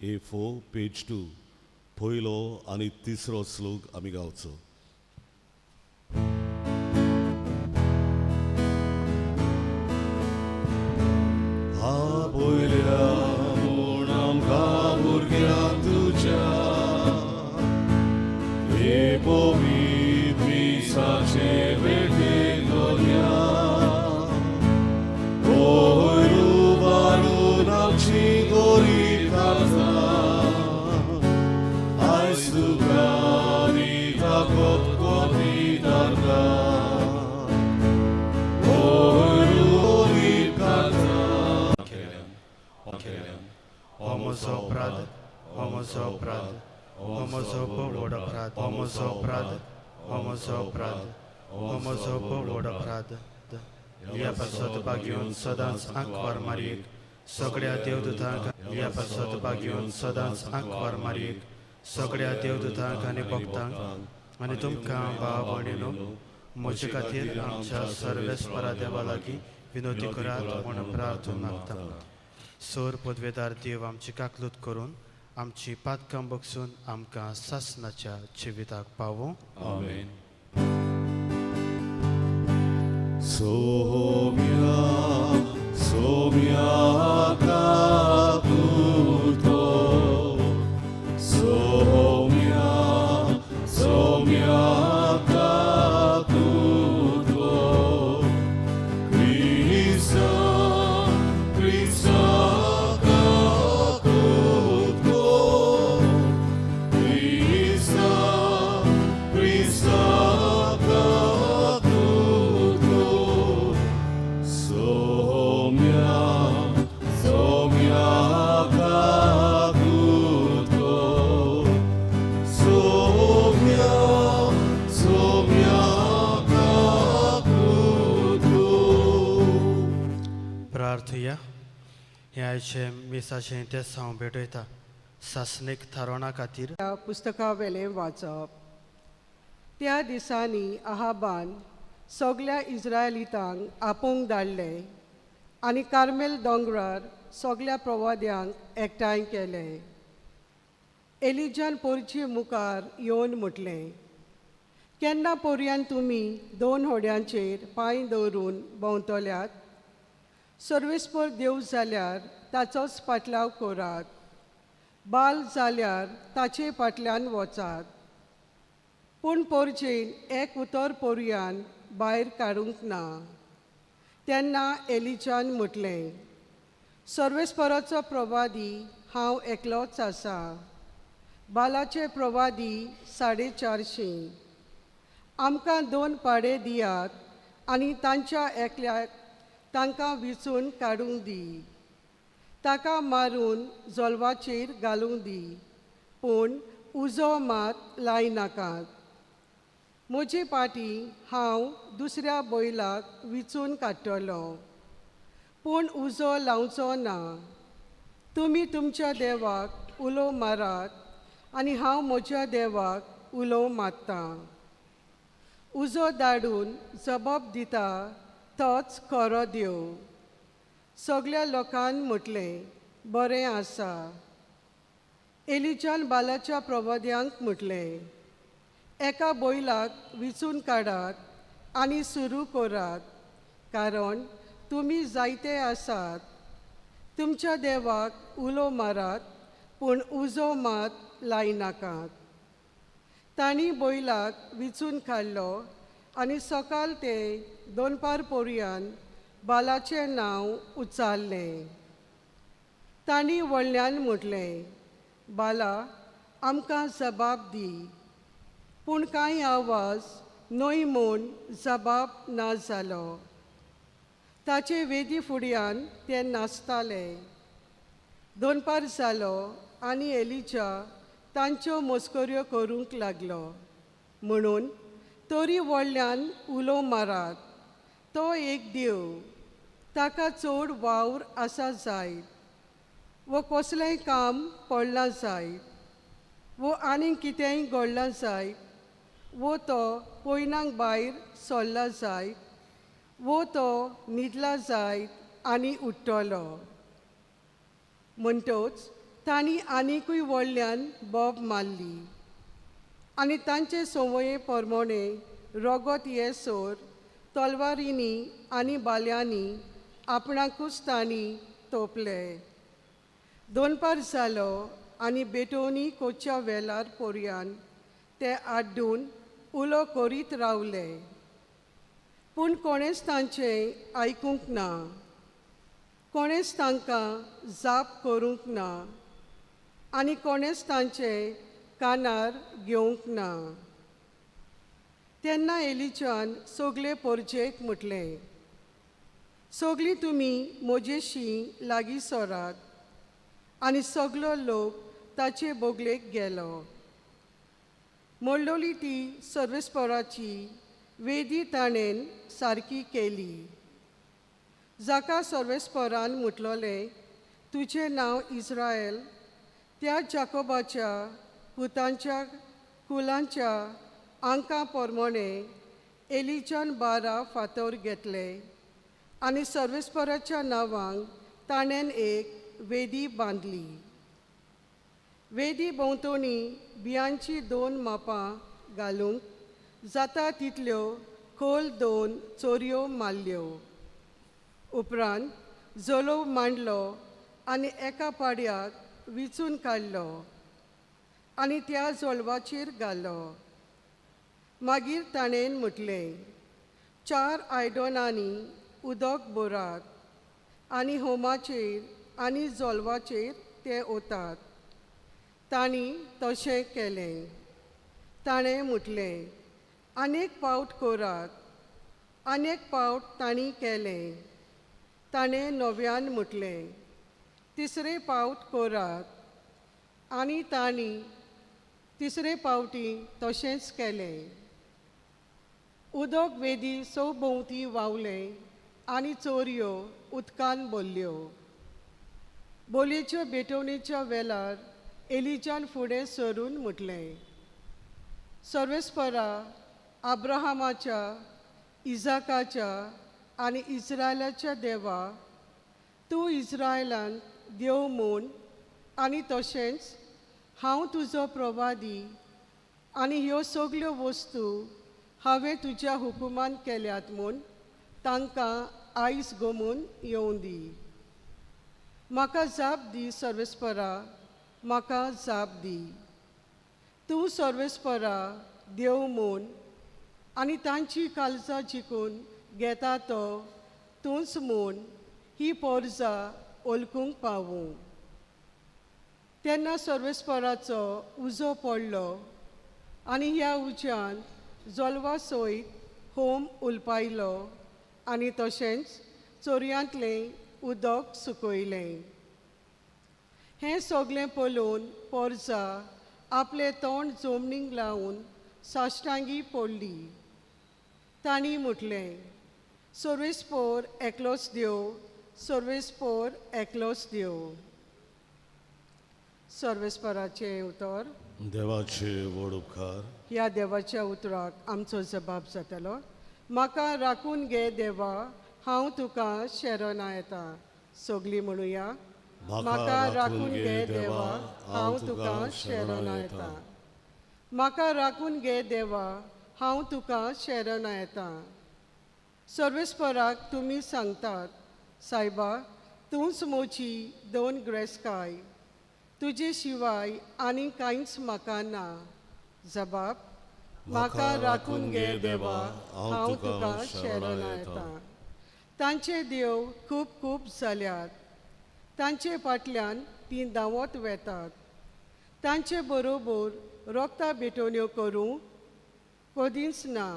A4 page 2 पयलो आनी तिसरो श्लोक आमी गावचो. पयल्या म्हूण आमकां भुरग्यां तुज्या हे पवित्र मिसाचे भेटेलो या पयरू बारून आमची गोरी काळजां आयज तुका दिता कोतकोती दारकां Homosoprad, homosoprad, homosopovodoprad, homosoprad, homosoprad, homosopovodoprad. ह्या पासत घेवन सदांच आंकवार मारयेक सगळ्या देवदूतांक ह्या पासत घेवन सदांच आंकवार मारयेक सगळ्या देवदूतांक आनी भक्तांक आनी तुमकां भाव भयणीनो म्हजे खातीर आमच्या सर्वेस्परा देवा लागीं विनोदी करात म्हूण प्रार्थना मागता. सोर पदवेदार देव आमची काकलूत करून आमची पातकां बगसून आमकां सासणाच्या जिविताक पावो. आमेन. सोम्या सोम्या काकुतो सोम्या सोम्या काकुतो क्रिस्ता क्रिस्ता प्रार्थया हे आयचे मिसाचें तें हांव भेटयता सासणेक थारोवणा खातीर. पुस्तका वेलें वाचप. त्या दिसांनी आहाबान सगळ्या इस्रायलितांक आपोवंक धाडले आनी कार्मेल दोंगरार सगळ्या प्रवाद्यांक एकठांय केले. एलिजान पोरचे मुखार येवन म्हटलें, केन्ना पर्यान तुमी 2 होड्यांचेर पांय दवरून भोंवतल्यात? सर्वेस्पर देव जाल्यार ताचोच पाटलाव करात, बाल जाल्यार ताचे फाटल्यान वचात. पूण पोरचेन एक उतर पर्यान भायर काडूंक ना. तेन्ना एलिजान म्हटलें, सर्वेस्पराचो प्रवादी हांव एकलोच आसा, बालाचे प्रवादी 450. आमकां 2 पाडे दियात आनी तांच्या एकल्याक तांकां विचून काडूंक दी. ताका मारून जॉल्वाचेर घालूंक दी, पूण उजो मात लायनाकात. म्हजे पाटी हांव दुसऱ्या बैलाक विचून काडटलो, पूण उजो लावचो ना. तुमी तुमच्या देवाक उलो मारात आनी हांव म्हज्या देवाक उलो मारतां. उजो धाडून जबाब दिता तोच खरो देव. सगळ्या लोकांन म्हटलें, बरें आसा. एलिजान बालाच्या प्रवाद्यांक म्हटलें, एका बैलाक विचून काडात आनी सुरू करात, कारण तुमी जायते आसात. तुमच्या देवाक उलो मारात, पूण उजो मात लायनाकात. तांणी बैलाक विचून काडलो आनी सकाळ ते 2 पर्यान बालाचें नांव उच्चारलें. तांणी व्हडल्यान म्हटलें, बाला आमकां जबाब दी. पूण कांय आवाज न्हय म्हूण जबाब ना जालो. ताचे वेदी फुड्यान ते नाचताले. 2 जालो आनी एलिजा तांच्यो मस्कऱ्यो करूंक लागलो. म्हणून तरी व्हडल्यान उलो मारात, तो एक देव, ताका चड वावर आसा जायत, वो कसलेंय काम पडलां जायत, वो आनीक कितेंय घडलां जायत, वो तो पयनाक भायर सरला जायत, वो तो न्हिदला जायत आनी उठ्ठलो. म्हणटच तांणी आनिकूय व्हडल्यान बोब मारली आनी तांचे संवये पोरमोणे रोगोत येसोर तलवारींनी आनी बाल्यांनी आपणाकूच तांणी तोपले. दोनपार जालो आनी बेटोनी कोच्या वेलार पोरयान ते आड्डून उलो करीत रावले. पूण कोणेच तांचें आयकूंक ना. कोणेच तांकां जाप करूंक ना आनी कोणेच तांचे कानार घेवंक ना. तेन्ना एलिजान सोगले पोरजेक म्हटलें, सोगलीं तुमी म्हजेशी लागीं सोरात. आनी सगलो लोक ताचे बोगलेक गेलो. मोडलोली ती सर्वेस्पराची वेदी ताणें सारकी केली. जाका सर्वेस्परान म्हटलोलें, तुजें नांव इस्रायल, त्या जाकोबाच्या पुतांच्या कुलांच्या आंका पोरमोणे एलिजान 12 फातर घेतले आनी सर्वेस्पराच्या नांवांक ताणें एक वेदी बांदली. वेदी भोंवतणी बियांची 2 मापां घालूंक जाता तितल्यो खोल 2 चोरयो मारल्यो. उपरांत जोलोव मांडलो आनी एका पाड्याक विचून काडलो आनी त्या जोलवाचेर घालो. मागीर ताणें म्हटलें, 4 आयदनांनी उदक भरात आनी होमाचेर आनी जोलवाचेर ते ओतात. तांणी तशें केलें. ताणें म्हटलें, आनेक पावट करात. आनेक पावट तांणी केलें. ताणें नव्यान म्हटलें, तिसरे पावट करात. आनी तांणी तिसरे पावटी तशेंच केलें. उदक वेदी सभोंवती व्हांवलें आनी चोरयो उदकान भरल्यो. बोलयेच्या बेटवणेच्या वेळार एलिजान फुडें सरून म्हटलें, सर्वेस्परा अब्राहमाच्या, इजाकाच्या आनी इस्रायलाच्या देवा, तूं इस्रायलांत देव म्हूण आनी तशेंच हांव तुजो प्रवादी आनी ह्यो सगल्यो वस्तू हांवें तुज्या हुकुमान केल्यात म्हूण तांकां आयज गमून येवं दी. म्हाका जाप दी सर्वेस्परा, म्हाका जाप दी. तूं सर्वेस्परा देव म्हूण आनी तांची काळजां जिखून घेता तो तूंच म्हूण ही पोरजां ओळखूंक पावूं. तेन्ना सर्वेस्पराचो उजो पडलो आनी ह्या उज्यान जोलवा सयत होम उलपायलो आनी तशेंच चोरयांतलें उदक सुकयलें. हें सगलें पळोवन पोरजां आपलें तोंड जमनीक लावन साश्टांगी पडलीं. तांणी म्हटलें, सर्वेस्पर एकलोच देव, सर्वेस्पर एकलोच देव. सर्वेस्पराचें उतर. देवाचे व्हड उपकार. ह्या देवाच्या उतराक आमचो जबाब जातालो. म्हाका राखून घे देवा, हांव तुका शरणा येता. सगलीं म्हणुया, म्हाका राखून घे देवा, हांव तुका शरणा येता. म्हाका राखून घे देवा, हांव तुका शरणा येता. सर्वेस्पराक तुमी सांगतात, सायबा, तूंच म्हजी 2 ग्रेस्काय. तुजे शिवाय आनी कांयच म्हाका ना. जबाब, म्हाका राखून घे देवा, हांव तुका शरणा येता. तांचे देव खूब खूब जाल्यात. तांचे फाटल्यान तीं धांवत वेतात. तांचे बरोबर रोगता बेटोन्यो करूं कदींच ना.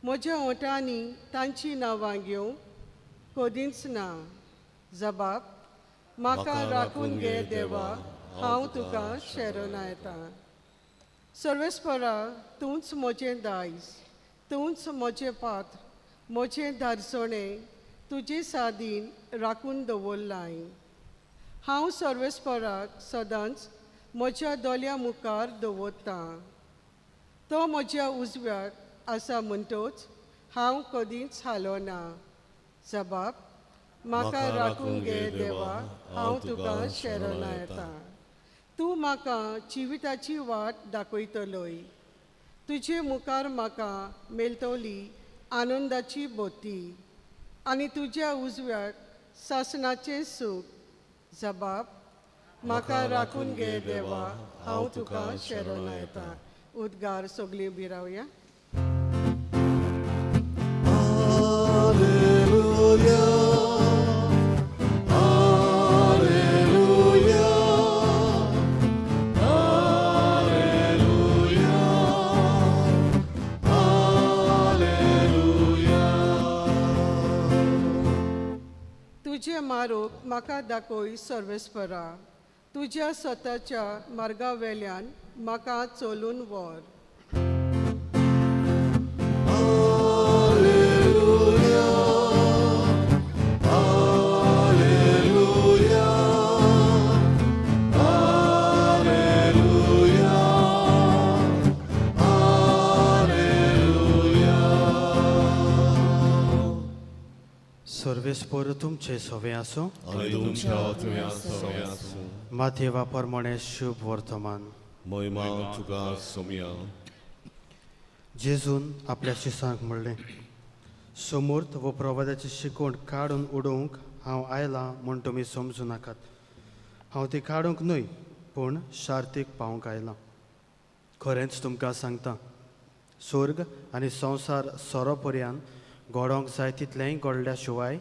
म्हज्या ओंठांनी तांची नांवां घेवं कदींच ना. जबाब, म्हाका राखून घे देवा, हांव तुका शरणा येता. सर्वेस्परा, तूंच म्हजें दायज, तूंच म्हजें पात्र, म्हजें धारसणें तुजे सादीन राखून दवरलाय. हांव सर्वेस्पराक सदांच म्हज्या दोळ्या मुखार दवरतां. तो म्हज्या उजव्याक आसा म्हणटोच हांव कदींच हालोना. जबाब, म्हाका राखून घे देवा, हांव तुका शरणा येता. म्हाका जिविताची वाट दाखयतलोय. तुजे मुखार म्हाका मेळटली आनंदाची बोती आनी तुज्या उजव्याक सासणाचें सूख. जबाब: म्हाका राखून घे देवा, हांव तुका शरण येता. उद्गार सगळीं उबी रावया. तुझे मारूक म्हाका दाखय सर्वेस्परा. तुज्या स्वताच्या मार्गा वेल्यान म्हाका चलून व्हर. सर्वेस्पर तुमचे सवे आसूं. आनी तुमच्या आत्म्या सवे आसूं. माथेवा प्रमाणे शुभ वर्तमान. महिमा तुका सोम्या. जेजून आपल्या शिसांक म्हणलें, समूर्त व प्रवादाची शिकवण काडून उडोवंक हांव आयलां म्हूण तुमी समजूं नाकात. हांव ती काडूंक न्हय, पूण शार्तीक पावूंक आयलां. खरेंच तुमकां सांगता, स्वर्ग आनी संवसार सोरोपर्यंत घडोवंक जाय तितलेंय घडल्या शिवाय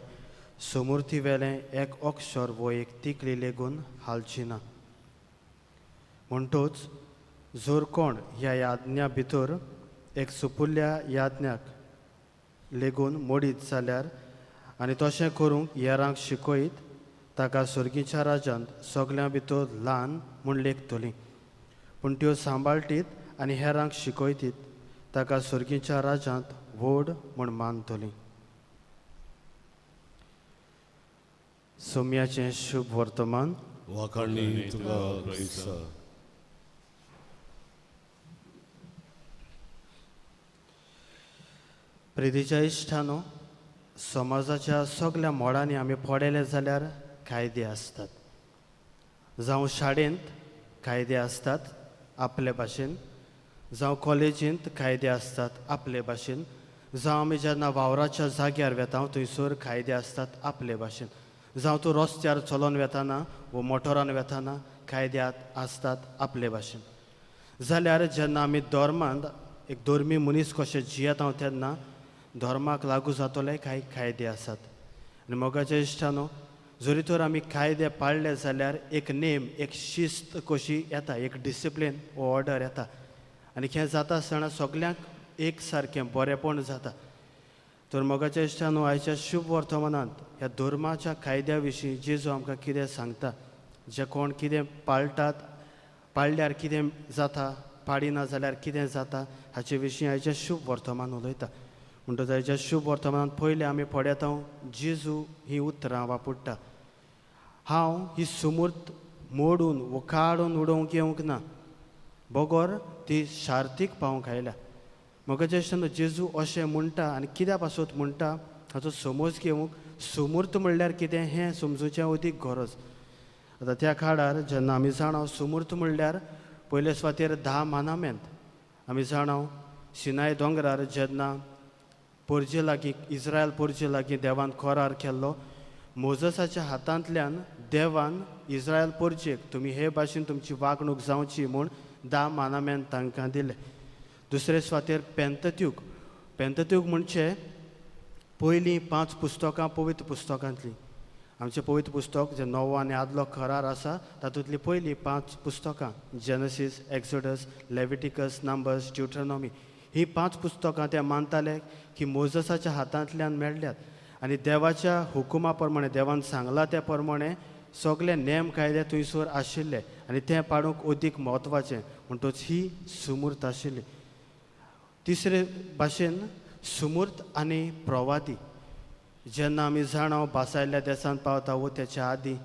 समृद्धी वेलें एक अक्षर वो एक तिकली लेगून हालची ना. म्हणटूच जर कोण ह्या याज्ञा भितर एक सुपुल्ल्या याज्ञाक लेगून मोडीत जाल्यार आनी तशें करूंक हेरांक शिकयत, ताका सर्गीच्या राज्यांत सगळ्यां भितर ल्हान म्हूण लेखतली. पूण त्यो सांबाळटीत आनी हेरांक शिकयतीत, ताका सर्गीच्या राज्यांत व्हड म्हूण मानतली. सोम्याचें शुभ वर्तमान. वाखाणणी तुका क्रिस्त. प्रितीच्या इश्टानो, समाजाच्या सगळ्या मोडांनी आमी पडले जाल्यार कायदे आसतात. जावं शाळेंत कायदे आसतात आपले भाशेन, जावं कॉलेजींत कायदे आसतात आपले भाशेन, जावं आमी जेन्ना वावराच्या जाग्यार वेता थंयसर कायदे आसतात आपले भाशेन, जावं तूं रस्त्यार चलोन वेताना वो मोटरान वेताना कायदे आसतात आपले भाशेन. जाल्यार जेन्ना आमी धर्मांत एक धर्मी मनीस कशें जियेता तेन्ना धर्माक लागू जातले कांय कायदे आसात. आनी मोगाच्या इश्टानो, जरी तर आमी कायदे पाळले जाल्यार एक नेम, एक शिस्त कशी येता, एक डिसिप्लीन वो ऑर्डर येता. आनी हें जाता आसतना सगल्यांक एक सारकें बरेंपण जाता. तर मोगाच्या इश्टानो, आयच्या शुभ वर्तमानांत ह्या धर्माच्या कायद्या विशीं जेजू आमकां कितें सांगता, जे कोण कितें पाळटात, पाळल्यार कितें जाता, पाळिना जाल्यार कितें जाता, हाचे विशीं आयच्या शुभ वर्तमान उलयता. म्हणटच आयच्या शुभ वर्तमानांत पयलें आमी पळयता जेजू ही उतरां वापरता. हांव ही सुमूर्त मोडून वो काडून उडोवंक येवंक ना, बगोर ती शार्तीक पावंक आयल्या. म्हाका जेन्ना जेजू अशें म्हणटा आनी कित्या पासून म्हणटा हाचो समज घेवंक सुमूर्त म्हणल्यार कितें हें समजुचें अदीक गरज. आतां त्या काळार जेन्ना आमी जाणाव सुमूर्त म्हणल्यार पयले सुवातेर 10 मानामेंत आमी जाणाव सिनाय दोंगरार जेन्ना परजे लागीं इस्रायल परजे लागीं देवान करार केल्लो, मोजसाच्या हातांतल्यान देवान इस्रायल परजेक तुमी हे भाशेन तुमची वागणूक जावची म्हूण 10 मानामेंत तांकां दिले. दुसरे सुवातेर पेंतत्यूक म्हणजे पयलीं 5 पुस्तकां पवित्र पुस्तकांतलीं. आमचें पवित्र पुस्तक जें नवो आनी आदलो करार आसा तातूंतलीं पयलीं 5 पुस्तकां, जेनेसीस, एक्सोडस, लेविटिकस, नंबर्स, ड्युट्रोनॉमी, ही 5 पुस्तकां ते मानताले की मोजसाच्या हातांतल्यान मेळ्ळ्यात आनी देवाच्या हुकुमा प्रमाणे देवान सांगलां त्या प्रमाणे सगळे नेम कायदे थंयसर आशिल्ले आनी तें पाळूंक अदीक म्हत्वाचें. म्हणटच ही सुमूर्त आशिल्ली. तिसरे भाशेन सुमूर्त आनी प्रवादी. जेन्ना आमी जाणाव बासायल्ल्या देशांत पावता वो तेच्या आदीं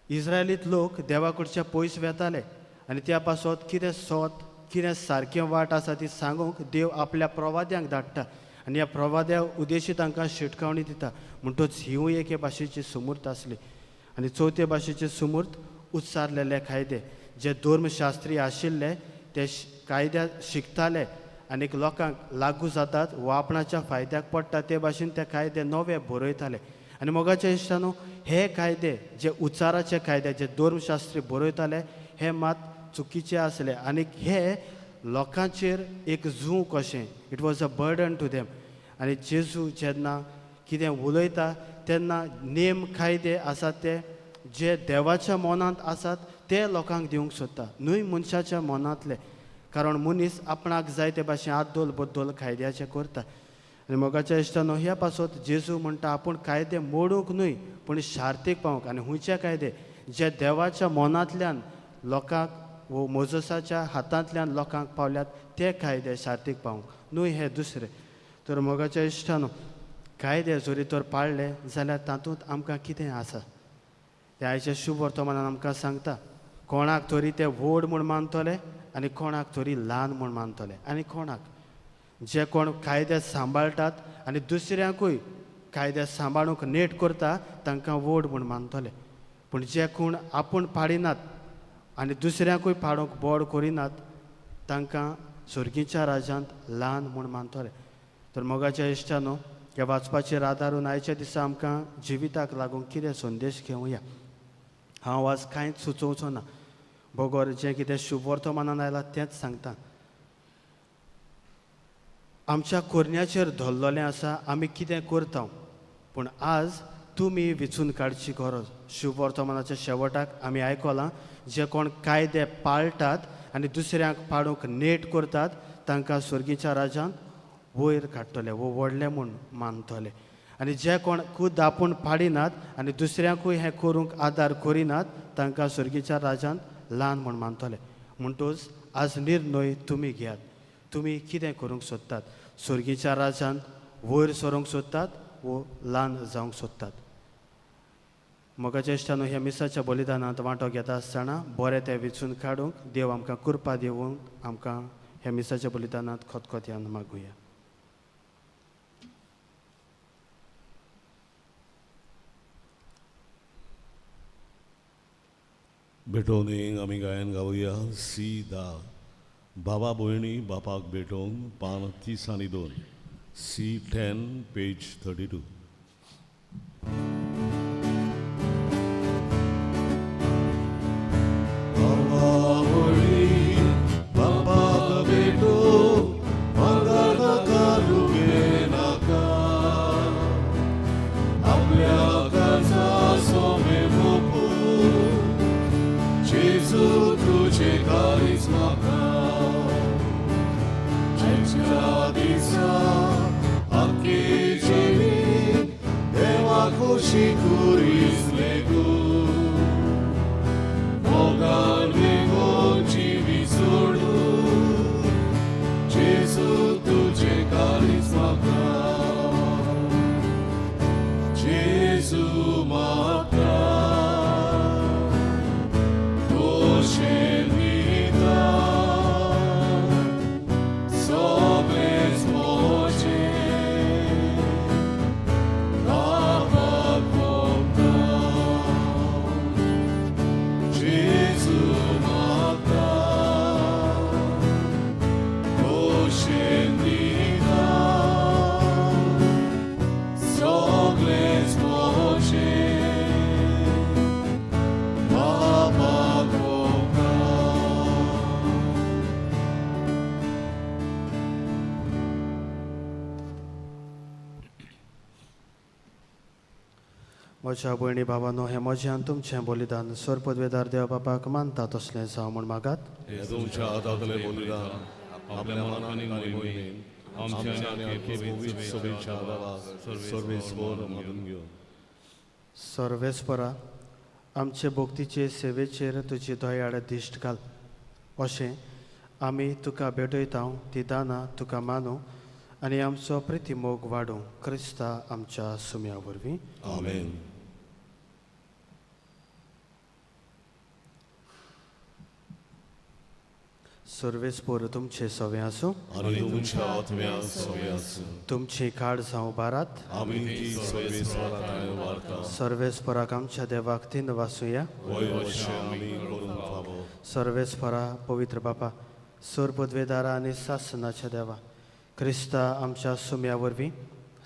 इस्रायलीत लोक देवा कडच्या पयस वेताले आनी त्या पासत कितें सोत, कितें सारकें वाट आसा ती सांगूंक देव आपल्या प्रवाद्यांक धाडटा आनी ह्या प्रवाद्या उद्देशी तांकां शिटकावणी दिता. म्हणटच हिवूय एके भाशेची सुमूर्त आसली. आनी चवथे भाशेचे सुमूर्त उच्चारलेले कायदे, जे धर्मशास्त्री आशिल्ले ते कायद्या शिकताले आनीक लोकांक लागू जातात वा आपणाच्या फायद्याक पडटा ते भाशेन ते कायदे नवे बरयताले आनी मोगाच्या इश्टानो हे कायदे जे उच्चाराचे कायदे जे धर्मशास्त्री बरयताले हे मात चुकीचे आसले आनीक हे लोकांचेर एक झू कशें it was a burden to them आनी जेजू जेन्ना कितें उलयता तेन्ना नेम कायदे आसात ते जे देवाच्या मनांत आसात ते लोकांक दिवंक सोदता न्हय मनशाच्या मनांतले कारण मनीस आपणाक जाय ते भाशेन आदोल बद्दल कायद्याचे करता आनी मोगाच्या इश्टानो ह्या पासत जेजू म्हणटा आपूण कायदे मोडूंक न्हय पूण शार्तीक पावंक आनी हुंयचे कायदे जे देवाच्या मनांतल्यान लोकांक वो मोजसाच्या हातांतल्यान लोकांक पावल्यात ते कायदे शार्तीक पावंक न्हय हे दुसरे तर मोगाच्या इश्टानो कायदे जरी तर पाळले जाल्यार तातूंत आमकां कितें आसा ते आयचे शुभ वर्तमानान आमकां सांगता कोणाक तरी ते व्हड म्हूण मानतले आनी कोणाक तरी ल्हान म्हूण मानतले आनी कोणाक जे कोण कायदे सांबाळटात आनी दुसऱ्यांकूय कायदे सांबाळूंक नेट करता तांकां व्हड म्हूण मानतले पूण जे कोण आपूण पाडिनात आनी दुसऱ्यांकूय पाडूंक बोड करिनात तांकां सुर्गीच्या राज्यांत ल्हान म्हूण मानतले तर मोगाच्या इश्टानो ह्या वाचपाचेर आदारून आयच्या दिसा आमकां जिविताक लागून कितें संदेश घेवया हांव आज कांयच सुचोवचो ना भोगोर जें कितें शुभ वर्तमानान आयलां तेंच सांगता आमच्या कोरण्याचेर धरलेलें आसा आमी कितें करता पूण आज तुमी वेंचून काडची गरज शुभ वर्तमानाच्या शेवटाक आमी आयकलां जे कोण कायदे पाळटात आनी दुसऱ्यांक पाडूंक नेट करतात तांकां स्वर्गीच्या राज्यांत वयर काडटले वो व्हडले म्हूण मानतले आनी जे कोण खुद आपूण पाडिनात आनी दुसऱ्यांकूय हें करूंक आदार करिनात तांकां स्वर्गीच्या राज्यांत ल्हान म्हूण मानतले म्हणटूच आज निर्णय तुमी घेयात तुमी कितें करूंक सोदतात स्वर्गीच्या राज्यांत वयर सरूंक सोदतात वो ल्हान जावंक सोदतात मोगाच्या इश्टानो ह्या मिसाच्या बलिदानांत वांटो घेता आसतना बरें तें वेंचून काडूंक देव आमकां कृपा दिवून आमकां ह्या मिसाच्या बलिदानांत खतखत्यान मागुया भेटोवनीक आमी गायन गावया सीदा बाबा भयणी बापाक भेटोवन पान 30 आनी 2 C10 पेज 32 म्हज्या भयणी भावानो हें म्हजें तुमचें बलिदान स्वर पदवेदार देव बापाक मानता तसलें जावं म्हूण मागात हे तुमच्या हातांतलें बलिदान आपल्या मनान आनी मोहीमेन आमच्या आनी आख्खे पवित्र सभेच्या आदाराक सर्वेस्वर मानून घेवन सर्वेस्परा आमचे भोक्तीचे सेवेचेर तुजी दयाळ दिश्ट घाल अशें आमी तुका भेटयता ती दानां तुका मानू आनी आमचो प्रितीमोग वाडूं क्रिस्ता आमच्या सुम्या वरवीं आमेन सर्वेस्पर तुमचे सवे आसूं आनी तुमच्या आत्म्या सवे आसूं तुमची काड जावं बारात आमी ती सर्वेस्वराक वारता सर्वेस्पराक आमच्या देवाक तीन वासुया वय वर्ष आमी करूंक फावो सर्वेस्परा पवित्र बापा सोर पदवेदारा आनी सासनाच्या देवा क्रिस्ता आमच्या सुम्या वरवीं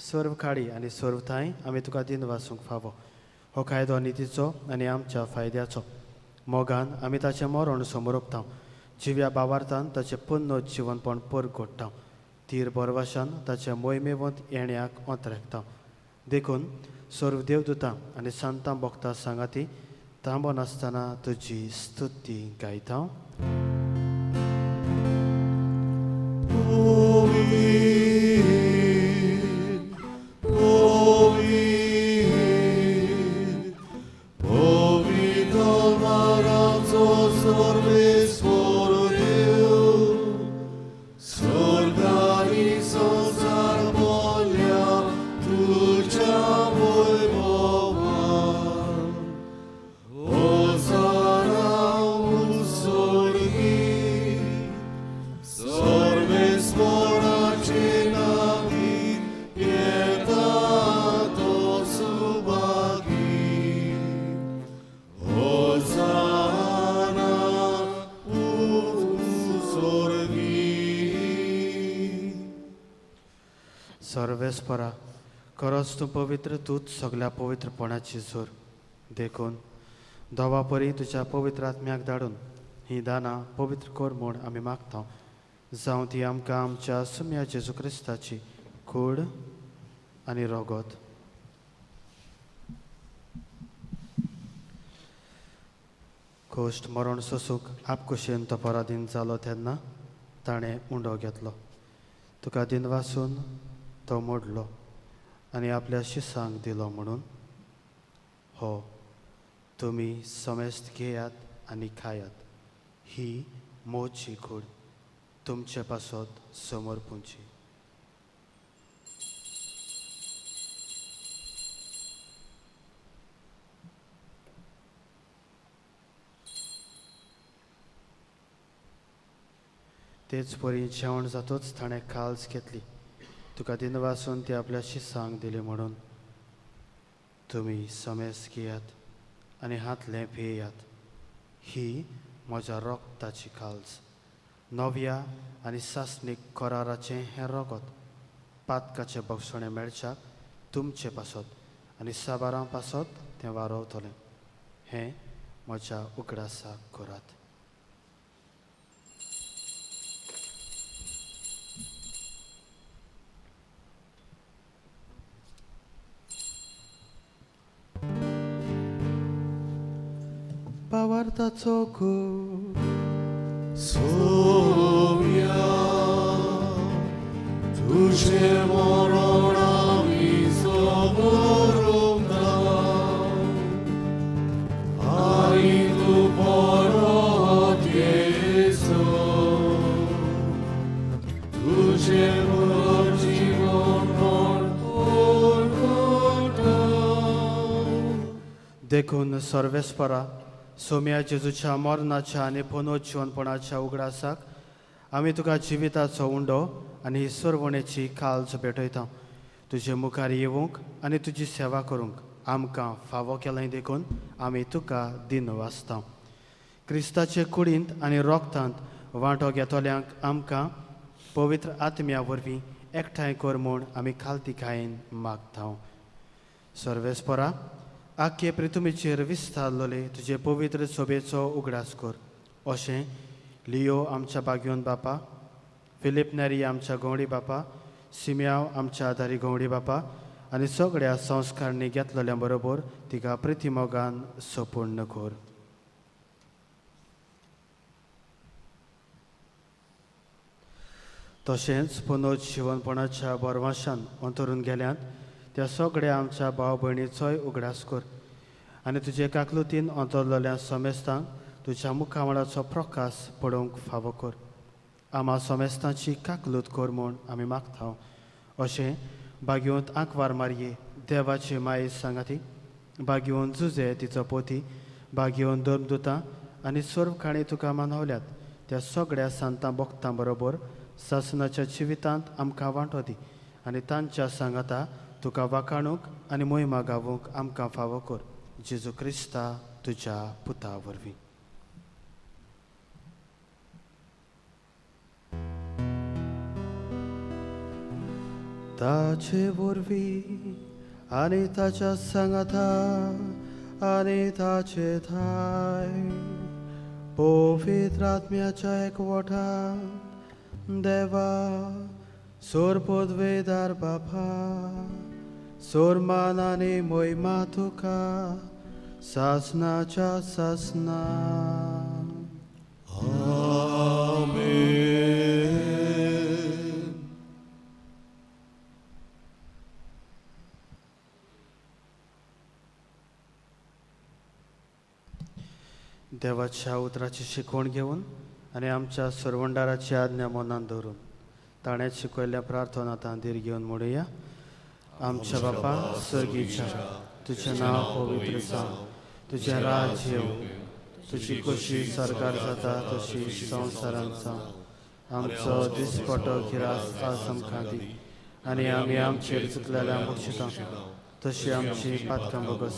सर्व काळी आनी सर्व थाय आमी तुका दिन वासूंक फावो हो कायदो नितीचो आनी आमच्या फायद्याचो मोगान आमी ताचें मरण समोर ओपता जिव्या भावार्थान ताचें पुन्न जिवनपण परगोडटा तीर बरवाशान ताच्या मोहिमेवंत येण्याक ओंतरेकता देखून सर्व देवदूतां आनी संतां भोगता सांगाती थांबोन आसतना तुजी स्तुती गायता सर्वेस्परा खरोच तूं पवित्र तूच सगळ्या पवित्रपणाची जोर देखून दोवा परी तुज्या पवित्र आत्म्याक धाडून ही दानां पवित्र कर म्हूण आमी मागता जावं ती आमकां आमच्या सुम्या जेजू क्रिस्ताची कूड आनी रोगत खोश्ट मरण सोसूंक आपकुशेन तो पराधीन जालो तेन्ना ताणें उंडो घेतलो तुका दिन वासून तो मोडलो आनी आपल्या शिसांक दिलो म्हणून हो तुमी समेस्त घेयात आनी खायात ही मोची कूड तुमचे पासत समोर पुंची तेच परी जेवण जातूच ताणें काल्स घेतली तुका दिन वासून ती आपल्या शिसांक दिली म्हणून तुमी समेस्त घेयात आनी हातले पियेयात ही म्हज्या रोगताची काल्स नव्या आनी सासणीक कराराचें हें रगत पातकाचें बक्षणे मेळच्याक तुमचे पासत आनी साबारां पासत तें वारवतलें हें म्हज्या उगडासाक करात भावार्थाचो कूड सोम्या तुझे मरण आमी समोरता आई तू परत येसो तुझे जीवन देखून सर्वेस्परा सोम्या जेजूच्या मरणाच्या आनी पुनरुज्जीवनपणाच्या उगडासाक आमी तुका जिविताचो उंडो आनी सर्वणेची काल्स भेटयता तुजे मुखार येवंक आनी तुजी सेवा करूंक आमकां फावो केलें देखून आमी तुका दिन वाचता क्रिस्ताचे कुडींत आनी रोगतांत वांटो घेतल्यांक आमकां पवित्र आत्म्या वरवीं एकठांय कर म्हूण आमी खालतीकायेन मागता सर्वेस्परा आख्खे पृथ्वीचेर विस्तारलोले तुजे पवित्र सोबेचो उगडास कर अशें लियो आमच्या बागयोन बापा फिलिप नॅरी आमच्या गवंडी बापा सिम्याव आमच्या आदारी गवंडी बापा आनी सगळ्या संस्कारणी घेतलेल्या बरोबर तिका प्रितीमोगान संपूर्ण कर तशेंच पुनरुज्जीवनपणाच्या बरवाशान अंतरून गेल्यांत त्या सगळ्या आमच्या भाव भयणीचोय उगडास कर आनी तुजे काकलुतीन अंतरलेल्या समेस्तांक तुज्या मुखामळाचो प्रकाश पडोवंक फावो कर आम्हा समेस्तांची काकलूत कर म्हूण आमी मागता अशें बागयोंत आंकवार मारये देवाची माये सांगाती बागयोन जुजे तिचो पोती बागयोन धर्मदुतां आनी सर्व काणी तुका मानवल्यात त्या सगळ्या संतां भक्तां बरोबर सासनाच्या जिवितांत आमकां वांटो दी आनी तांच्या सांगाता तुका वाखाणूक आनी मोहिमा गावूंक आमकां फावो कर जेजू क्रिस्ता तुज्या पुता वरवीं ताचे वरवीं आनी ताच्या सांगाता आनी ताचे थाय पवित्र आत्म्याच्या एकवटांत देवा सोर पदवेदार बापा सोरमान आनी मोहिमा तुका सासनाच्या सासना. Amen. देवाच्या उतराची शिकवण घेवन आनी आमच्या सरवंडाराची आज्ञा मनात दवरून ताणें शिकयल्ल्या प्रार्थना तांतीर घेवन म्हणुया. आमच्या बापा सर्गीच्या तुजें नांव पवित्र जावं, तुजें राज्य येवं, तुजी कशी सरकार जाता तशी संवसारांत जावं. आमचो दिसपटो गिरास आज आमकां दी आनी आमी आमचेर चुकलेल्या बक्षिता तशी आमची पातकां बोगस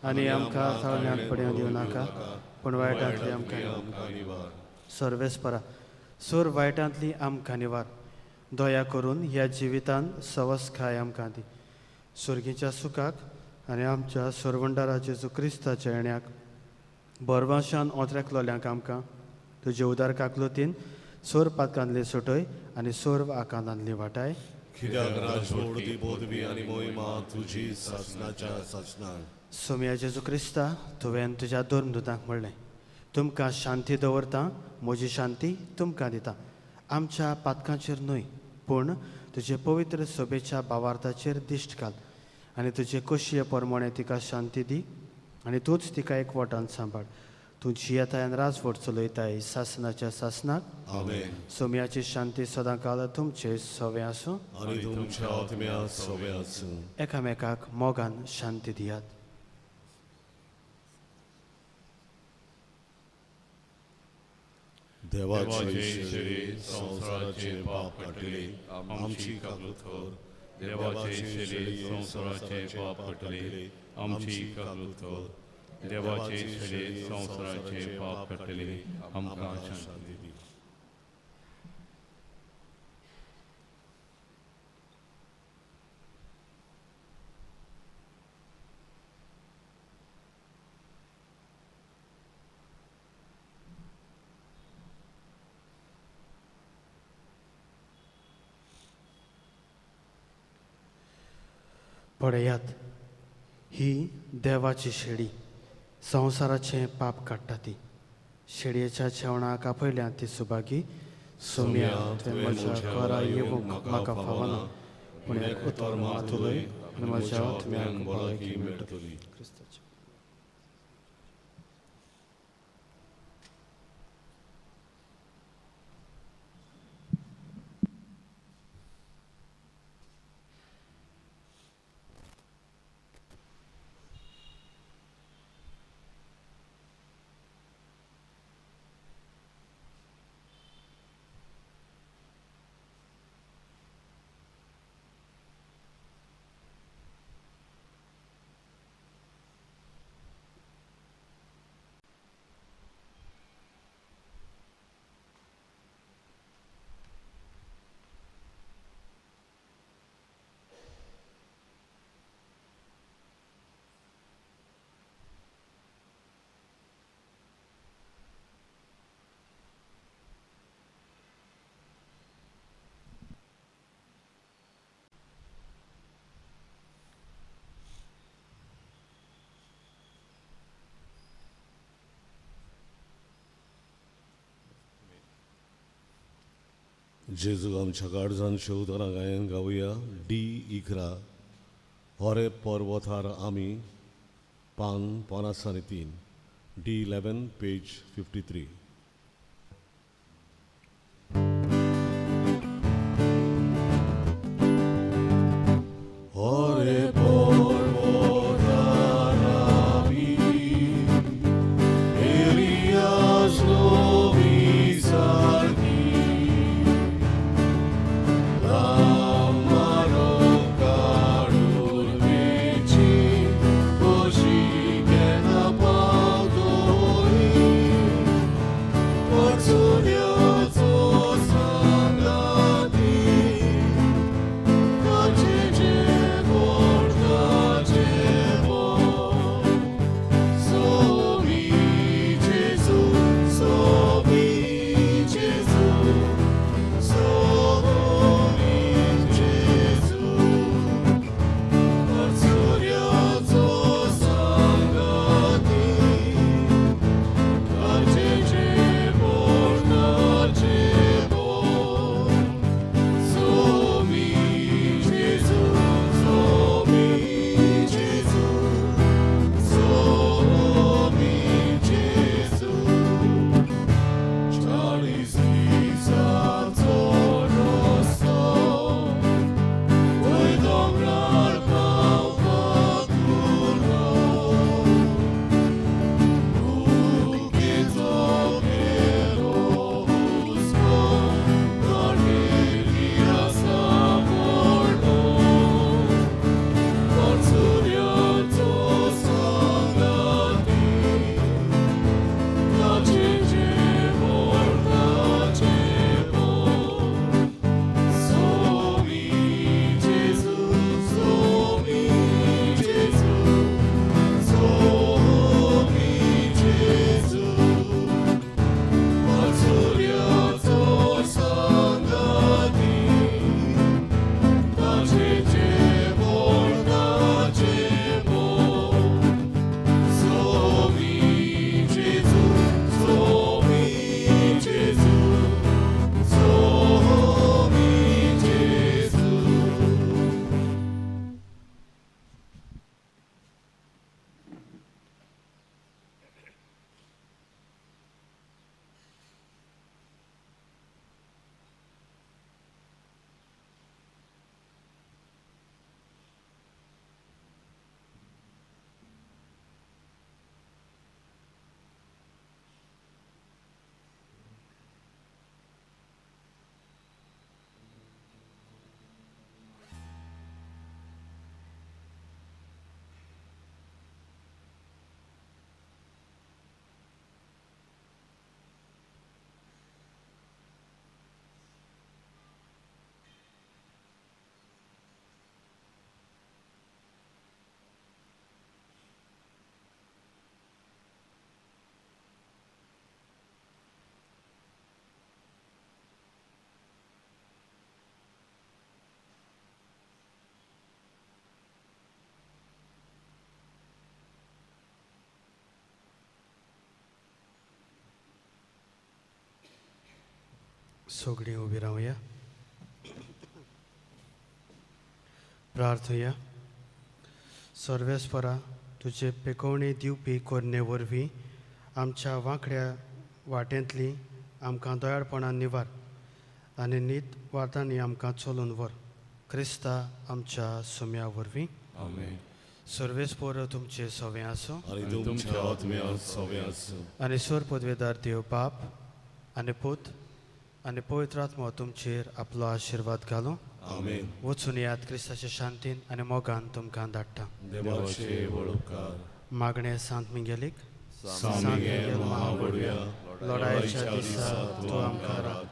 आनी आमकां थाळण्यांत पडूं दिवं नाका पूण वायटांतली आमकां सर्वेस्परा सोर वायटांतली आमकां निवार. दया करून ह्या जिवितांत सवस्काय आमकां दी. सुर्गीच्या सुखाक आनी आमच्या सरवंडारा जेजू क्रिस्ताच्या येण्याक बरवाशान ओतरेकलोल्यांक आमकां तुजे उदार काकलुतीन सोर पातकांतली सुटय आनी सोर आकांतांतली वाटाय. कित्याक राजवट ती पदवी आनी मोहिमा तुजी सासनाच्या सासनाक. सोम्या जेजू क्रिस्ता तुवें तुज्या दोन दुतांक म्हणलें तुमकां शांती दवरता, म्हजी शांती तुमकां दिता. आमच्या पातकांचेर न्हय पूण तुजे पवित्र सोबेच्या भावार्थाचेर दिश्ट घाल आनी तुजे कशये परमणे तिका शांती दी आनी तूंच तिका एकवटान सांबाळ. तूं जियेताय आनी राजवट चलयताय सासनाच्या सासनाक. आमेन. सोम्याची शांती सदां काळ तुमचे सोवे आसूं आनी तुमच्या आत्म्या सोबे आसूं. एकामेकाक मोगान शांती दियात. देवाचे शेरे संसाराचे पाप काटले आमची काकलुथोर. देवाचे शेरे संसाराचे पाप काटले आमची काकलुथोर. देवाचे शेरे संसाराचे पाप काटले आमकां शांती दी. पळयात ही देवाची शेळी संवसाराचें पाप काडटा ती. शेळयेच्या जेवणाक आपयल्या ती सुभागी. सोम्या तुवें म्हज्या घरा येवंक म्हाका फावना पूण एक उतर मातुलय आनी म्हज्या आत्म्याक भलायकी मेळटली. जेजू आमच्या काळजान शेवताना गायन गावया. D11 होरे पर्वतार आमी पान 53. D11 page 53. होरे पर्वतार आमी एलियास नबी सारकी सगळीं उबी रावया. प्रार्थया. सर्वेस्परा, तुजे पेकोवणी दिवपी कोरणे वरवीं आमच्या वांकड्या वाटेंतली आमकां दोयाळपणान निवार आनी नीत वाटांनी आमकां चलून व्हर. क्रिस्ता आमच्या सुम्या वरवीं. आमेन. सर्वेस्पर तुमचे सवें आसूं आणि तुमच्या आत्म्यात सवे आसूं. आनी सर पदवेदार देव बाप आनी पूत आनी पवित्र आत्मा तुमचेर आपलो आशिर्वाद घालूं. आमेन. वचून यात क्रिस्ताच्या शांतीन आनी मोगान तुमकां धाडटा. देवाचे वळोवकार. मागणे सांत मिगेलीक. सामिगेल महावडव्या लढायच्या दिसात तूं आमकां राख.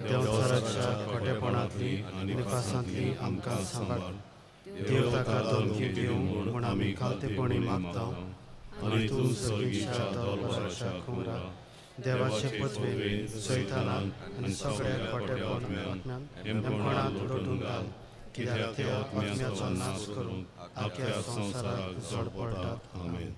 देवचाराच्या खोटेपणांतली आनी निपासांतली आमकां सांबाळ. देव ताका धमकी दिवं म्हूण आमी खालतेपणी मागता. आनी तूं सर्गीच्या दरबाराच्या खुमराक देवाचे पदवेन सैतानाक आनी सगळ्या खोटेपणांतल्यान एमपणांत लोटून घाल. कित्याक ते आत्म्याचो नाश करून आख्या संवसाराक जड पडटात. आमेन.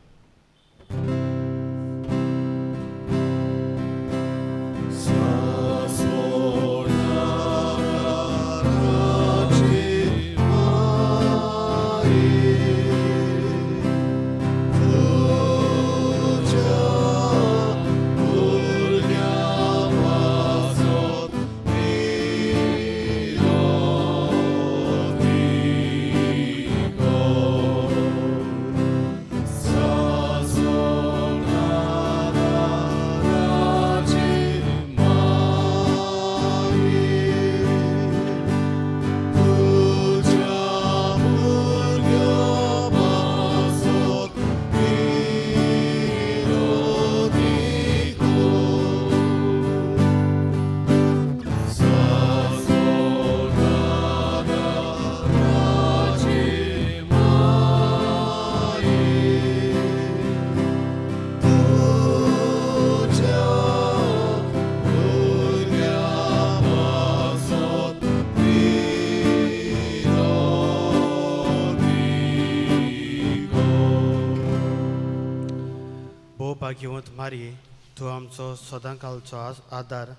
भाग्यवंत मारये, तूं आमचो सदांकाळचो आदार,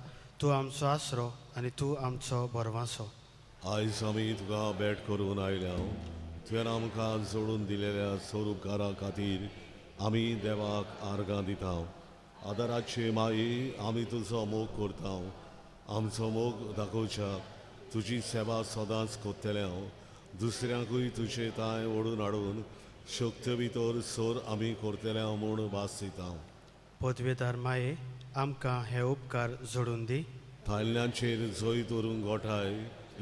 तूं आमचो आसरो आनी तूं आमचो बरवासो. आयज आमी तुका भेट करून आयल्या. तुवें आमकां जोडून दिलेल्या स्वरूपकारा खातीर आमी देवाक आर्गां दिता. आदाराचे माई आमी तुजो मोग करता. आमचो मोग दाखोवच्याक तुजी सेवा सदांच कोत्तले. दुसऱ्यांकूय तुजे ताय ओडून हाडून शक्त भितर सोर आमी करतले म्हूण भास दिता. पदवेदार माये, आमकां हे उपकार जोडून दी. थायल्यांचेर जय दवरून गोठाय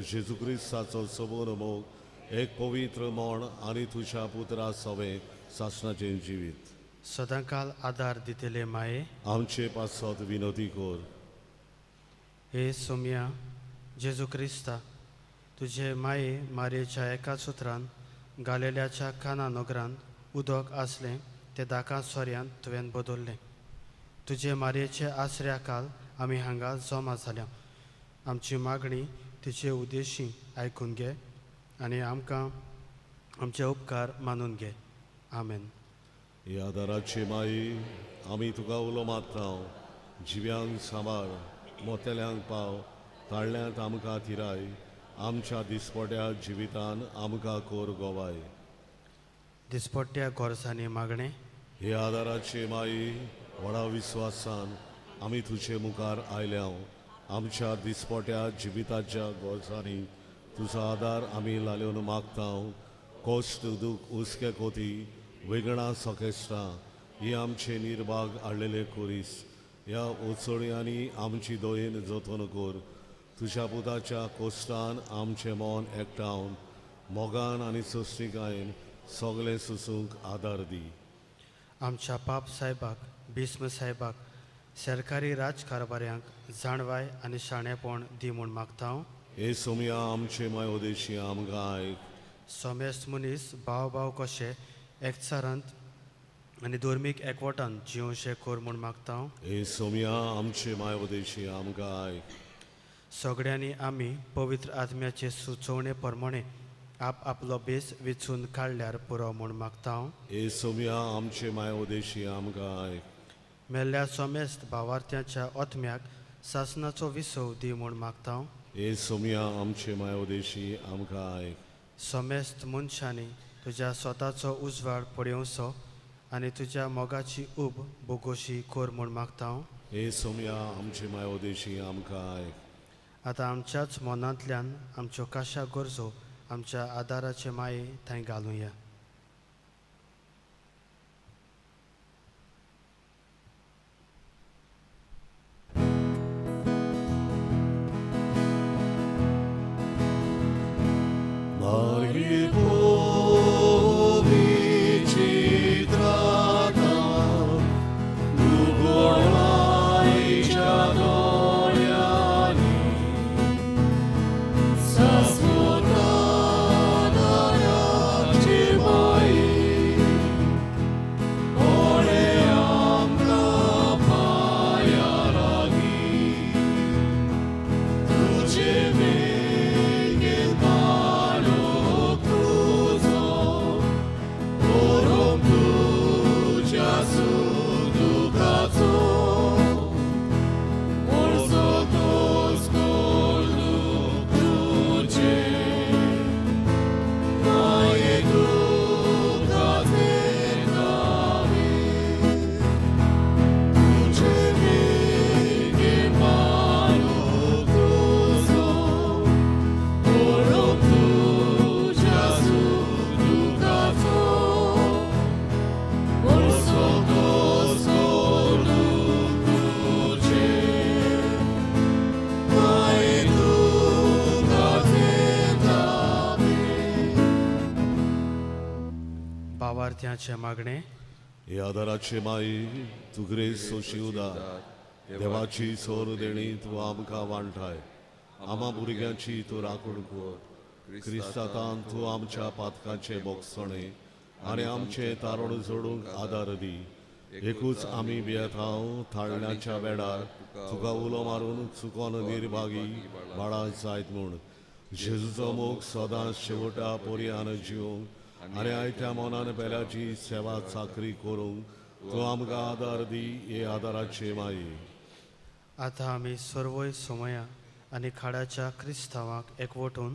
जेजू क्रिस्ताचो सबोर मोग एक पवित्र मोण आनी तुज्या पुत्रा सवे सासणाचें जिवीत. सदांकाळ आदार दितले माये, आमचे पासत विनोदी कोर. हे सोम्या जेजू क्रिस्ता, तुझे माये मारयेच्या एकाच उतरान गालेल्याच्या काना नगरांत उदक आसलें ते दाकां सोऱ्यांत तुवें बदल्लें. तुजे मारयेचे आसऱ्या काल आमी हांगा जमा जाल्या. आमची मागणी तिचे उद्देशी आयकून घे आनी आमकां आमचे उपकार मानून घे. आमेन. ह्या दाराचे माई आमी तुका उलो मारता. जिव्यांक सांबाळ, मोतेल्यांक पाव, ताळल्यांत आमकां थिराय. आमच्या दिसपट्या जिवितान आमकां कोर गोवाय. दिसपट्ट्या गोरसांनी मागणें. हे आदाराचे माई व्हडा विस्वासान आमी तुजे मुखार आयल्या. आमच्या दिसपट्या जिविताच्या गोरसांनी तुजो आदार आमी लाल्योन मागता. कोश्ट दूख उस्के कोती वेगळा सकेस्टां ही आमचे निर्भाग हाडलेले कोरीस. ह्या ओचोळयांनी आमची दोयेन जतन कोर. तुज्या पुताच्या कोश्टान आमचें मोन एकठावन मोगान आनी सोश्टिकायेन सगळे सुसूंक आदार दी. आमच्या पाप साहेबाक, भीस्म साहेबाक, सरकारी राजकारभाऱ्यांक जाणवाय आनी शाणेपण दी म्हूण मागता. हे सोम्या आमचे मायोदेशी आमकां आयक. सोमेस्त मनीस भाव भाव कशे एकचारांत आनी धर्मीक एकवटान जिवशे कोर म्हूण मागता. हे सोम्या आमचे मायोदेशी आमकां आयक. सगळ्यांनी आमी पवित्र आत्म्याचे सुचोवणे प्रमाणे आप आपलो बेस वेचून काडल्यार पुरो म्हूण मागता. हे सोम्या आमचे मायोदेशी आमकां आयक. मेल्ल्या सोमेस्त भावार्थ्याच्या आत्म्याक सासनाचो विसव दी म्हूण मागता हांव. हे सोम्या आमचे मायोदेशी आमकां आयक. समेस्त मनशांनी तुज्या स्वताचो उजवाड पळयोवचो आनी तुज्या मोगाची उब बोगोशी कोर म्हूण मागता हांव. हे सोम्या आमचे मायोदेशी आमकां आयक. आतां आमच्याच मनांतल्यान आमच्यो काशा गरजो आमच्या आदाराचे माये थंय घालुया. Marii povici drata, Lugolaicia doriani, Sasvotana raci mai, Oream capaya ragi, Tuce vegel mano cruzo, Orom tucia suducazo, Orso coscoldu cruce, Mai educate navi, Tuce vegel mano cruzo, Orom tucia suducazo, Orso coscoldu cruce, Mai educate navi. भावार्थ्याचे मागणे. हे आदाराचे माई तू grace सोशी उदार देवाची सोर देणी तू आमकां वांटाय आमा भुरग्यांची तू राखण कर क्रिस्तातान तू आमच्या पातकाचे बोगसणे आनी आमचे तारण जोडूंक आदार दी. एकूच आमी भियेतांव थाळण्याच्या वेळार तुका उलो मारून चुकोन निर्भागी बाळा जायत म्हूण जेजूचो मोग सदांच शेवटा पर्यान जिवंक आनी आयत्या मनान बेल्याची सेवा चाकरी करूंक तू आमकां आदार दी. हे आदाराचे माई. आतां आमी सर्वय सोमया आनी खाडाच्या क्रिस्तांवाक एकवटून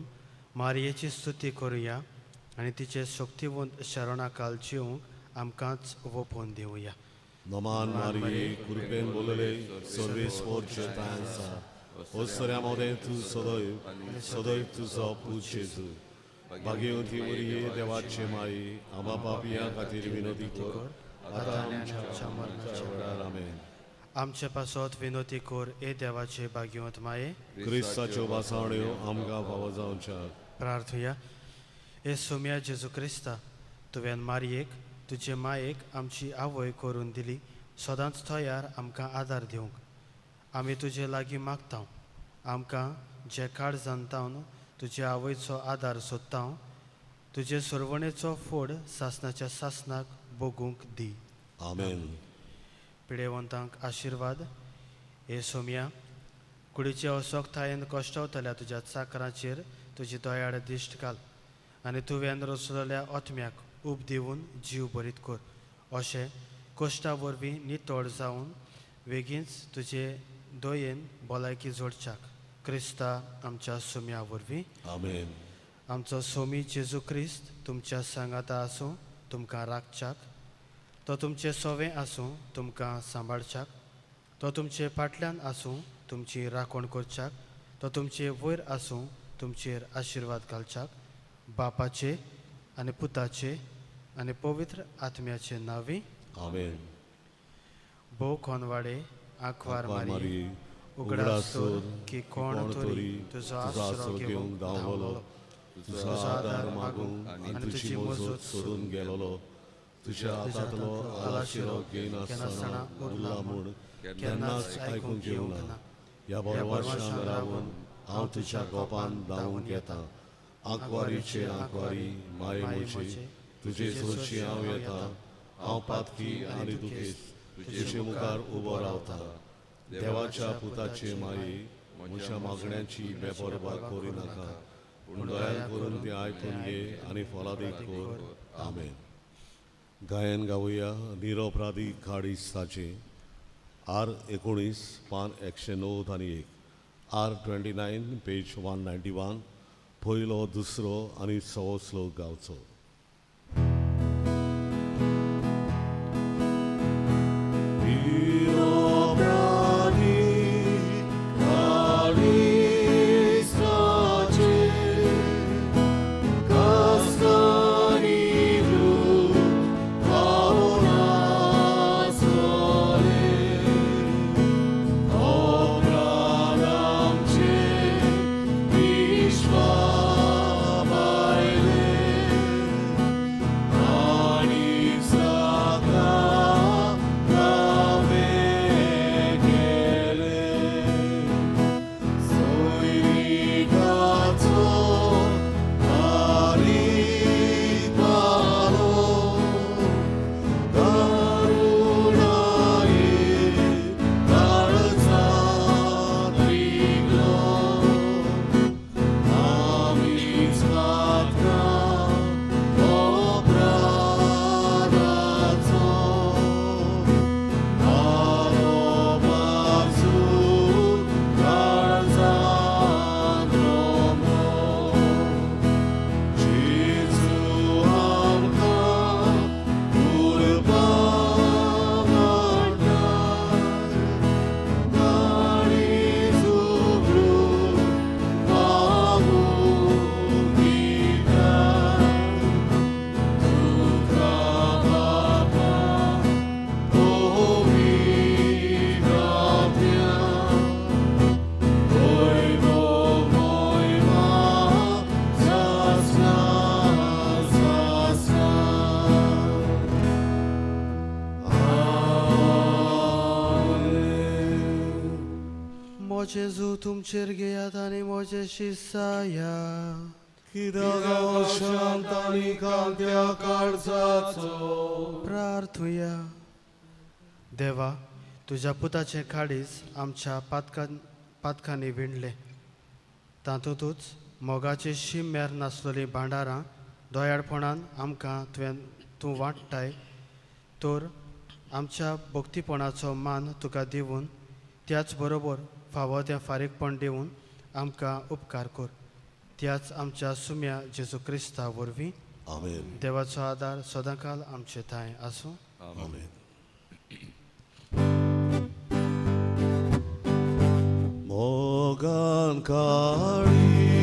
मारयेची स्तुती करुया आनी तिचे शक्तिवंत शरणाकाल जिवंक आमकांच वोपोवन दिवया. नमान मारिये कृपेन बोलले सर्वेस पोरचे तांसा ओसऱ्या मोदें तू सदैव सदैव तुजो पूज जेजू. भाग्यवंती मरिये देवाचे माई आमा पापियां खातीर विनोदी कर आतां आमच्या मरणाच्या वेळार आमेन. आमचे पासत विनोती कोर ए देवाचे भाग्यवंत माये. क्रिस्ताच्यो बासावण्यो आमकां फावो जावच्या. प्रार्थुया. ए सोम्या जेजू क्रिस्ता तुवें मारयेक तुजे मायेक आमची आवय करून दिली सदांच तयार आमकां आदार दिवंक आमी तुजे लागीं मागता. आमकां जे काळ जाणतावन तुजे आवयचो आदार सोदता तुजे सरवणेचो फोड सासनाच्या सासनाक बोगूंक दी. आमेन. पिडेवंतांक आशिर्वाद. हे सोम्या कुडीचे असोगतायेन कश्टावतल्या तुज्या चाकराचेर तुजी दोयाड दिश्ट घाल आनी तुवें रचलेल्या ओतम्याक उब दिवन जीव बरीत कर. अशें कश्टा वरवीं नितळ जावन बेगीनच तुजे दोयेन भलायकी जोडच्याक क्रिस्ता आमच्या सोम्या वरवीं. आमेन. आमचो सोमी जेजू क्रिस्त तुमच्या सांगाता आसूं तुमकां राखच्याक. तो तुमचें सवें आसूं तुमकां सांबाळच्याक. तो तुमचे फाटल्यान आसूं तुमची राखण करच्याक. तो तुमचे वयर आसूं तुमचेर आशिर्वाद घालच्याक. बापाचे आनी पुताचे आनी पवित्र आत्म्याचे नांवी. आमेन. भोव कोनवाडे आंखवार मारी मारी उगडा सोर की कोण तरी तुजो आसरो घेवंक धांवलो. तुजो आदार मागूंक आनी तुजी मजत सोडून गेलोलो. तुज्या हातांतलो आलाशिरो घेयनासतना उरला म्हूण केन्नाच आयकूंक येवना. ह्या बरवाशान रावून हांव तुज्या गोपान धांवून येतां. आंकवारीचे आंकवारी माये म्हजे तुजे सोरची हांव येतां. हांव पातकी आनी दुखेस्त तुजे मुखार उबो रावता. देवाच्या पुताचे माये म्हज्या मागण्यांची बेपरवा करूं नाका पूण दया करून ती आयकून घे आनी फलादीक कर. आमेन. गायन गावया निरपराधी खाडिस्ताचे. R19 पान 109 आणि 1, R29 पेज 191 पयलो दुसरो आनी 6 श्लोक गावचो. जेजू तुमचेर घेयात आनी मोजेशी साया कित्याक हांव शांत आनी कांत्या काळजाचो. प्रार्थुया. देवा, तुज्या पुताचें काळीज आमच्या पातकांनी विणलें. तातूंतूच मोगाची शिम्यार नासलेलीं भांडारां दोयाळपणान आमकां तूं वांट्टाय. तर आमच्या भक्तीपणाचो मान तुका दिवून त्याच बरोबर फावो तें फारीकपण दिवन आमकां उपकार कर. त्याच आमच्या सुम्या जेजू क्रिस्ता वरवीं. आमेन. देवाचो आदार सदांकाल आमचे थंय आसूं. आमेन. मोगान काळी